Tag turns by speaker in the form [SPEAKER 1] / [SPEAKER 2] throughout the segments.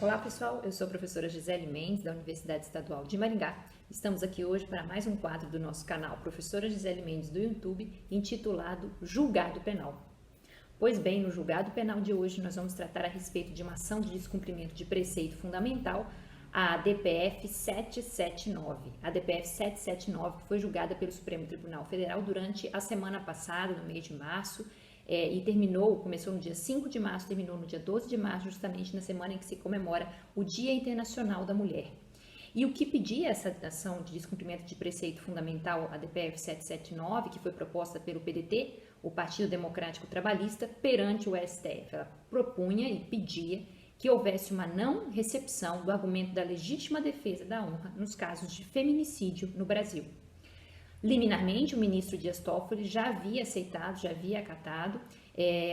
[SPEAKER 1] Olá pessoal, eu sou a professora Gisele Mendes da Universidade Estadual de Maringá. Estamos aqui hoje para mais um quadro do nosso canal Professora Gisele Mendes do YouTube, intitulado Julgado Penal. Pois bem, no julgado penal de hoje nós vamos tratar a respeito de uma ação de descumprimento de preceito fundamental, a DPF 779. A DPF 779 que foi julgada pelo Supremo Tribunal Federal durante a semana passada, no mês de março, e começou no dia 5 de março, terminou no dia 12 de março, justamente na semana em que se comemora o Dia Internacional da Mulher. E o que pedia essa ação de descumprimento de preceito fundamental, a DPF 779, que foi proposta pelo PDT, o Partido Democrático Trabalhista, perante o STF. Ela propunha e pedia que houvesse uma não recepção do argumento da legítima defesa da honra nos casos de feminicídio no Brasil. Liminarmente, o ministro Dias Toffoli já havia aceitado, já havia acatado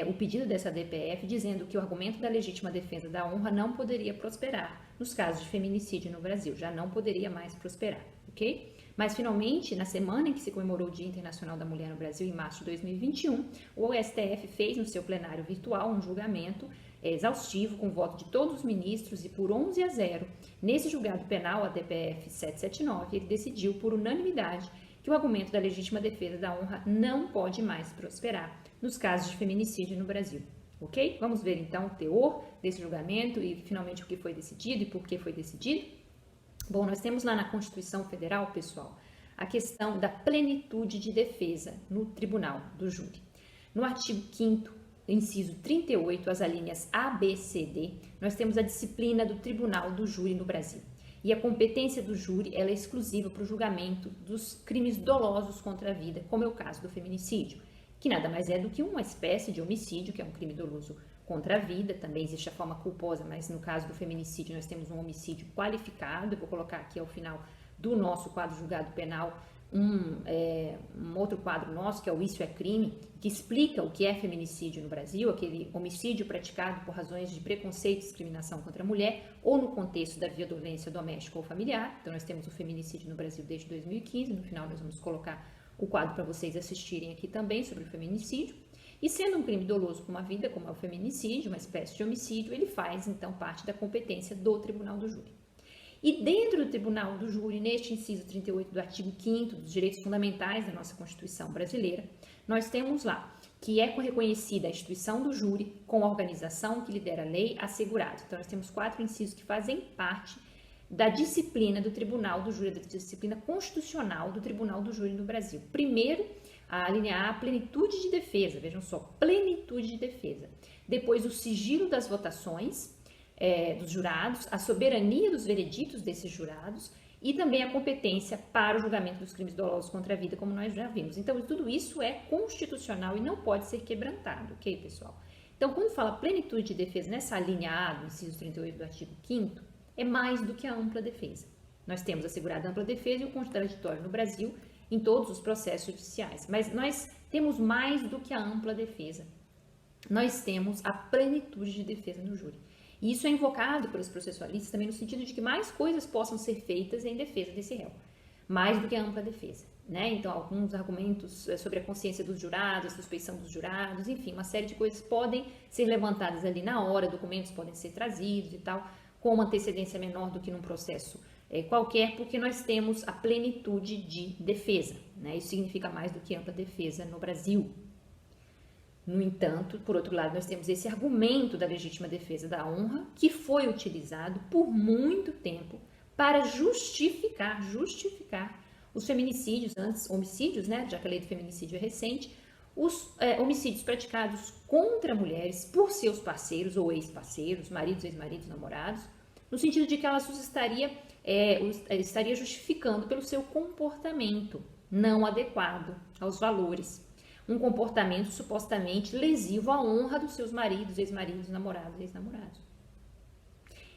[SPEAKER 1] o pedido dessa DPF, dizendo que o argumento da legítima defesa da honra não poderia prosperar nos casos de feminicídio no Brasil, já não poderia mais prosperar, ok? Mas, finalmente, na semana em que se comemorou o Dia Internacional da Mulher no Brasil, em março de 2021, o STF fez no seu plenário virtual um julgamento exaustivo, com voto de todos os ministros, e por 11-0, nesse julgado penal, a DPF 779, ele decidiu por unanimidade que o argumento da legítima defesa da honra não pode mais prosperar nos casos de feminicídio no Brasil, ok? Vamos ver então o teor desse julgamento e finalmente o que foi decidido e por que foi decidido. Bom, nós temos lá na Constituição Federal, pessoal, a questão da plenitude de defesa no tribunal do júri. No artigo 5º, inciso 38, as alíneas A, B, C, D, nós temos a disciplina do tribunal do júri no Brasil. E a competência do júri ela é exclusiva para o julgamento dos crimes dolosos contra a vida, como é o caso do feminicídio, que nada mais é do que uma espécie de homicídio, que é um crime doloso contra a vida. Também existe a forma culposa, mas no caso do feminicídio nós temos um homicídio qualificado. Eu vou colocar aqui ao final do nosso quadro julgado penal um outro quadro nosso, que é o Isso é Crime, que explica o que é feminicídio no Brasil, aquele homicídio praticado por razões de preconceito e discriminação contra a mulher, ou no contexto da violência doméstica ou familiar. Então, nós temos o feminicídio no Brasil desde 2015, no final nós vamos colocar o quadro para vocês assistirem aqui também sobre o feminicídio. E sendo um crime doloso com a vida, como é o feminicídio, uma espécie de homicídio, ele faz, então, parte da competência do Tribunal do Júri. E dentro do Tribunal do Júri, neste inciso 38 do artigo 5º dos direitos fundamentais da nossa Constituição brasileira, nós temos lá que é reconhecida a instituição do júri com a organização que lidera a lei assegurado. Então, nós temos 4 incisos que fazem parte da disciplina do Tribunal do Júri, da disciplina constitucional do Tribunal do Júri no Brasil. Primeiro, a linha A, plenitude de defesa, vejam só, plenitude de defesa. Depois, o sigilo das votações dos jurados, a soberania dos vereditos desses jurados e também a competência para o julgamento dos crimes dolosos contra a vida, como nós já vimos. Então, tudo isso é constitucional e não pode ser quebrantado, ok, pessoal? Então, quando fala plenitude de defesa nessa linha A, do inciso 38 do artigo 5º, é mais do que a ampla defesa. Nós temos assegurada a ampla defesa e o contraditório no Brasil em todos os processos judiciais, mas nós temos mais do que a ampla defesa. Nós temos a plenitude de defesa no júri. E isso é invocado pelos processualistas também no sentido de que mais coisas possam ser feitas em defesa desse réu, mais do que a ampla defesa, né? Então, alguns argumentos sobre a consciência dos jurados, a suspeição dos jurados, enfim, uma série de coisas podem ser levantadas ali na hora, documentos podem ser trazidos e tal, com uma antecedência menor do que num processo qualquer, porque nós temos a plenitude de defesa, né? Isso significa mais do que ampla defesa no Brasil. No entanto, por outro lado, nós temos esse argumento da legítima defesa da honra, que foi utilizado por muito tempo para justificar os feminicídios, antes homicídios, né, já que a lei do feminicídio é recente, os homicídios praticados contra mulheres por seus parceiros ou ex-parceiros, maridos, ex-maridos, namorados, no sentido de que ela estaria justificando pelo seu comportamento não adequado aos valores. Um comportamento supostamente lesivo à honra dos seus maridos, ex-maridos, namorados, ex-namorados.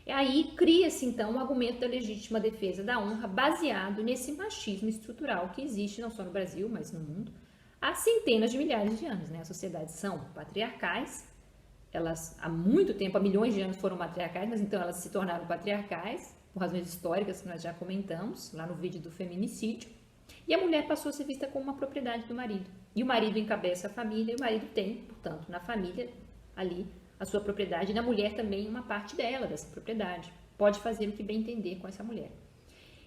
[SPEAKER 1] E aí cria-se então o argumento da legítima defesa da honra baseado nesse machismo estrutural que existe não só no Brasil, mas no mundo, há centenas de milhares de anos, né? As sociedades são patriarcais, elas há muito tempo, há milhões de anos foram matriarcais, mas então elas se tornaram patriarcais por razões históricas que nós já comentamos lá no vídeo do feminicídio. E a mulher passou a ser vista como uma propriedade do marido. E o marido encabeça a família e o marido tem, portanto, na família ali a sua propriedade e da mulher também uma parte dela, dessa propriedade. Pode fazer o que bem entender com essa mulher.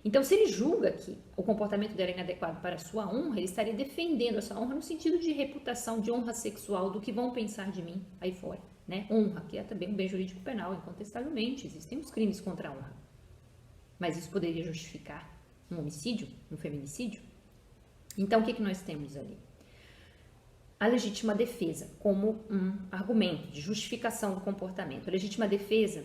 [SPEAKER 1] Então, se ele julga que o comportamento dela é inadequado para a sua honra, ele estaria defendendo a sua honra no sentido de reputação, de honra sexual, do que vão pensar de mim aí fora. Né? Honra, que é também um bem jurídico penal, incontestavelmente. Existem os crimes contra a honra. Mas isso poderia justificar um homicídio, um feminicídio? Então, o que nós temos ali? A legítima defesa como um argumento de justificação do comportamento. A legítima defesa,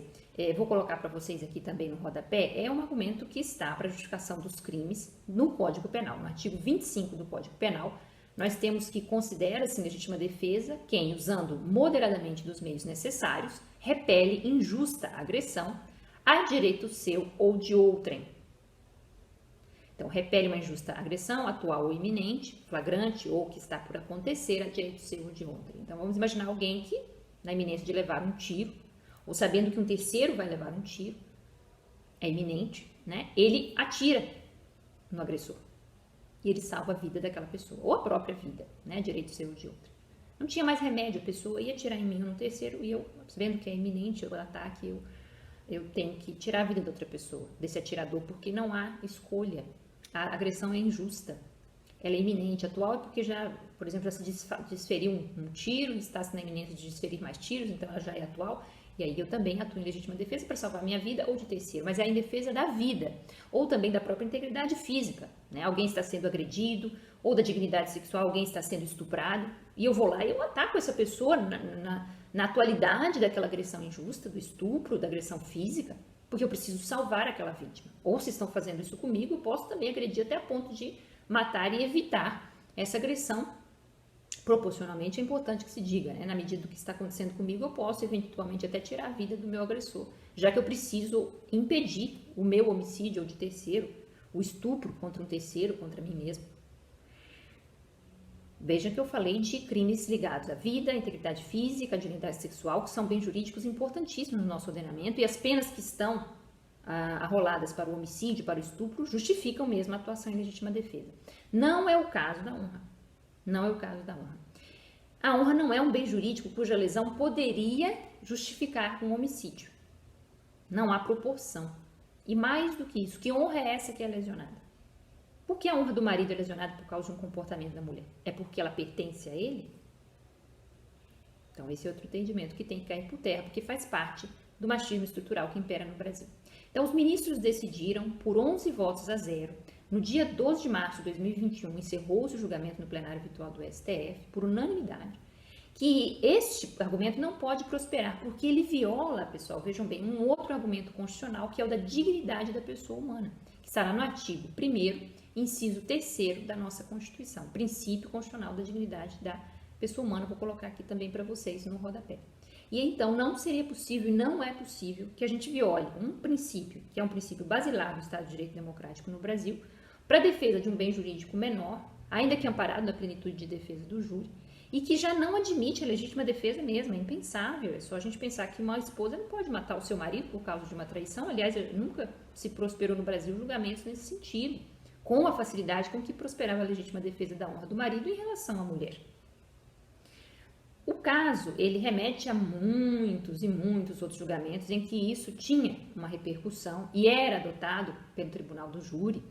[SPEAKER 1] vou colocar para vocês aqui também no rodapé, é um argumento que está para a justificação dos crimes no Código Penal. No artigo 25 do Código Penal, nós temos que considera-se legítima defesa quem, usando moderadamente dos meios necessários, repele injusta agressão a direito seu ou de outrem. Então, repele uma injusta agressão, atual ou iminente, flagrante ou que está por acontecer a direito seu ou de outrem. Então, vamos imaginar alguém que, na iminência de levar um tiro, ou sabendo que um terceiro vai levar um tiro, é iminente, né? Ele atira no agressor. E ele salva a vida daquela pessoa, ou a própria vida, né? Direito seu ou de outrem. Não tinha mais remédio, a pessoa ia atirar em mim ou no terceiro, e eu, vendo que é iminente o ataque, eu tenho que tirar a vida da outra pessoa, desse atirador, porque não há escolha. A agressão é injusta, ela é iminente. Atual é porque já, por exemplo, já se desferiu um tiro, está-se na iminência de desferir mais tiros, então ela já é atual, e aí eu também atuo em legítima defesa para salvar a minha vida ou de terceiro, mas é em defesa da vida, ou também da própria integridade física, né? Alguém está sendo agredido, ou da dignidade sexual, alguém está sendo estuprado, e eu vou lá e eu ataco essa pessoa na atualidade daquela agressão injusta, do estupro, da agressão física, porque eu preciso salvar aquela vítima. Ou se estão fazendo isso comigo, eu posso também agredir até a ponto de matar e evitar essa agressão. Proporcionalmente é importante que se diga, né? Na medida do que está acontecendo comigo, eu posso eventualmente até tirar a vida do meu agressor, já que eu preciso impedir o meu homicídio ou de terceiro, o estupro contra um terceiro, contra mim mesmo. Veja que eu falei de crimes ligados à vida, à integridade física, à dignidade sexual, que são bens jurídicos importantíssimos no nosso ordenamento, e as penas que estão arroladas para o homicídio, para o estupro, justificam mesmo a atuação em legítima defesa. Não é o caso da honra. Não é o caso da honra. A honra não é um bem jurídico cuja lesão poderia justificar um homicídio. Não há proporção. E mais do que isso, que honra é essa que é lesionada? Por que a honra do marido é lesionada por causa de um comportamento da mulher? É porque ela pertence a ele? Então, esse é outro entendimento que tem que cair por terra, porque faz parte do machismo estrutural que impera no Brasil. Então, os ministros decidiram, por 11 votos a 0, no dia 12 de março de 2021, encerrou-se o julgamento no plenário virtual do STF, por unanimidade, que este argumento não pode prosperar, porque ele viola, pessoal, vejam bem, um outro argumento constitucional, que é o da dignidade da pessoa humana, que está lá no artigo 1º, inciso 3º da nossa Constituição, princípio constitucional da dignidade da pessoa humana. Vou colocar aqui também para vocês no rodapé. E então não seria possível e não é possível que a gente viole um princípio, que é um princípio basilar do Estado de Direito Democrático no Brasil, para a defesa de um bem jurídico menor, ainda que amparado na plenitude de defesa do júri, e que já não admite a legítima defesa mesmo, é impensável. É só a gente pensar que uma esposa não pode matar o seu marido por causa de uma traição. Aliás, nunca se prosperou no Brasil julgamentos nesse sentido, com a facilidade com que prosperava a legítima defesa da honra do marido em relação à mulher. O caso, ele remete a muitos e muitos outros julgamentos em que isso tinha uma repercussão e era adotado pelo tribunal do júri,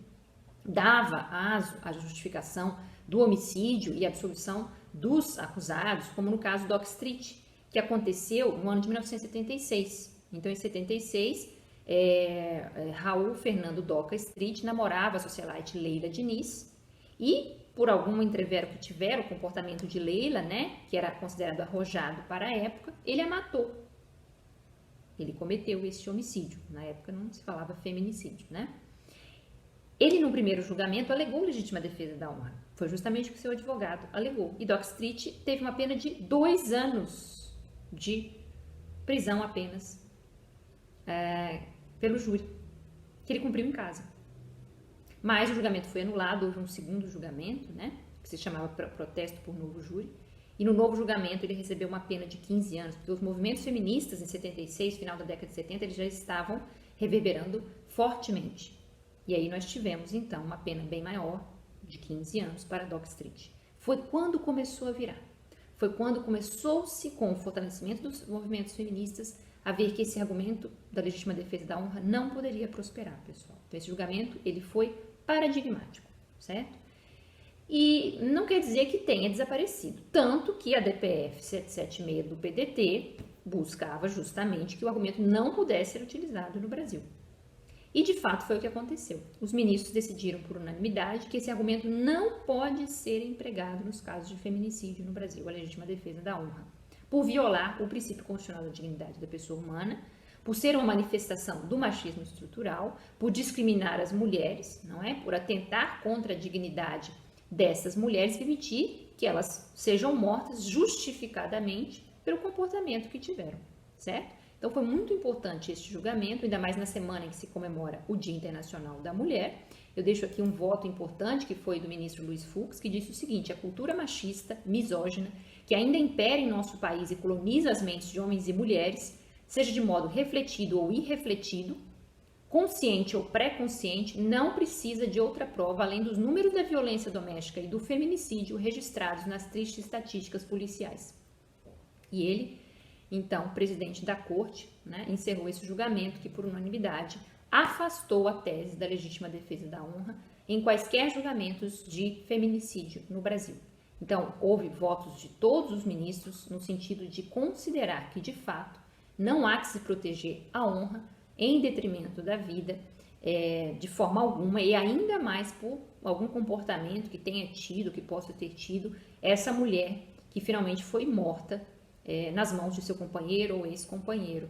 [SPEAKER 1] dava aso à justificação do homicídio e absolução dos acusados, como no caso do Dock Street, que aconteceu no ano de 1976. Então, em 76, Raul Fernando Doca Street namorava a socialite Leila Diniz e, por algum entrevero que tiveram, o comportamento de Leila, né, que era considerado arrojado para a época, ele a matou. Ele cometeu esse homicídio. Na época não se falava feminicídio, né? Ele, no primeiro julgamento, alegou legítima defesa da honra. Foi justamente o que seu advogado alegou. E Dock Street teve uma pena de 2 anos de prisão apenas pelo júri, que ele cumpriu em casa. Mas o julgamento foi anulado, houve um segundo julgamento, né, que se chamava protesto por novo júri, e no novo julgamento ele recebeu uma pena de 15 anos, porque os movimentos feministas em 76, final da década de 70, eles já estavam reverberando fortemente. E aí nós tivemos, então, uma pena bem maior, de 15 anos, para Dock Street. Foi quando começou a virar. foi quando começou-se, com o fortalecimento dos movimentos feministas, a ver que esse argumento da legítima defesa da honra não poderia prosperar, pessoal. Então, esse julgamento, ele foi paradigmático, certo? E não quer dizer que tenha desaparecido, tanto que a DPF 776 do PDT buscava justamente que o argumento não pudesse ser utilizado no Brasil. E de fato foi o que aconteceu. Os ministros decidiram por unanimidade que esse argumento não pode ser empregado nos casos de feminicídio no Brasil, a legítima defesa da honra, por violar o princípio constitucional da dignidade da pessoa humana, por ser uma manifestação do machismo estrutural, por discriminar as mulheres, não é? Por atentar contra a dignidade dessas mulheres e permitir que elas sejam mortas justificadamente pelo comportamento que tiveram, certo? Então foi muito importante esse julgamento, ainda mais na semana em que se comemora o Dia Internacional da Mulher. Eu deixo aqui um voto importante que foi do ministro Luiz Fux, que disse o seguinte: a cultura machista, misógina, que ainda impera em nosso país e coloniza as mentes de homens e mulheres, seja de modo refletido ou irrefletido, consciente ou pré-consciente, não precisa de outra prova além dos números da violência doméstica e do feminicídio registrados nas tristes estatísticas policiais. E ele, então, presidente da corte, né, encerrou esse julgamento que, por unanimidade, afastou a tese da legítima defesa da honra em quaisquer julgamentos de feminicídio no Brasil. Então, houve votos de todos os ministros no sentido de considerar que, de fato, não há que se proteger a honra em detrimento da vida de forma alguma, e ainda mais por algum comportamento que tenha tido, que possa ter tido, essa mulher que finalmente foi morta nas mãos de seu companheiro ou ex-companheiro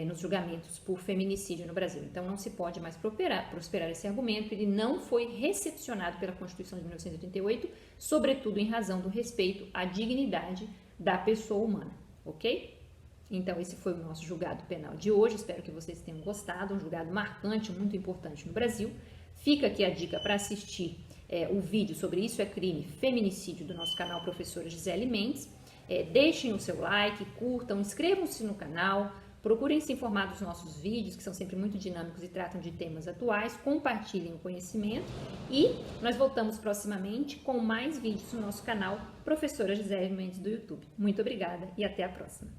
[SPEAKER 1] nos julgamentos por feminicídio no Brasil. Então, não se pode mais prosperar esse argumento, ele não foi recepcionado pela Constituição de 1988, sobretudo em razão do respeito à dignidade da pessoa humana, ok? Então, esse foi o nosso julgado penal de hoje, espero que vocês tenham gostado, um julgado marcante, muito importante no Brasil. Fica aqui a dica para assistir o vídeo sobre Isso é Crime, Feminicídio, do nosso canal Professora Gisele Mendes. Deixem o seu like, curtam, inscrevam-se no canal, procurem se informar dos nossos vídeos, que são sempre muito dinâmicos e tratam de temas atuais, compartilhem o conhecimento e nós voltamos proximamente com mais vídeos no nosso canal Professora Gisele Mendes do YouTube. Muito obrigada e até a próxima!